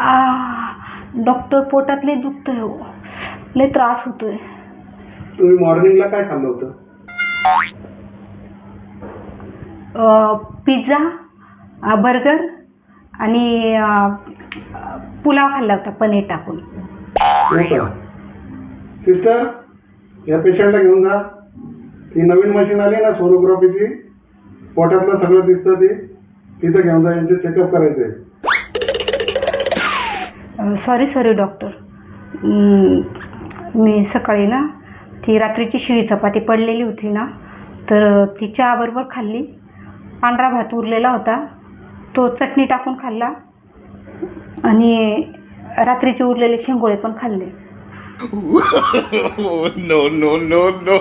आ doctor पोटात लय दुखतंय हो, लय त्रास होतोय. तुम्ही मॉर्निंगला काय खाल्लं होतं? पिझ्झा, बर्गर आणि पुलाव खाल्ला होता पनीर टाकून. हो का? सिस्टर, या पेशंटला घेऊन जा. ती नवीन मशीन आली ना सोनोग्राफीची, पोटातलं सगळं दिसतं ती, तिथं घेऊन जा. यांचे चेकअप करायचं आहे. Sorry doctor. मी सकाळी ना ती रात्रीची शिळी चपाती पडलेली होती ना, तर ती चहाबरोबर खाल्ली. पांढरा भात उरलेला होता, तो चटणी टाकून खाल्ला आणि रात्रीचे उरलेले शेंगोळे पण खाल्ले. No, no, no, no.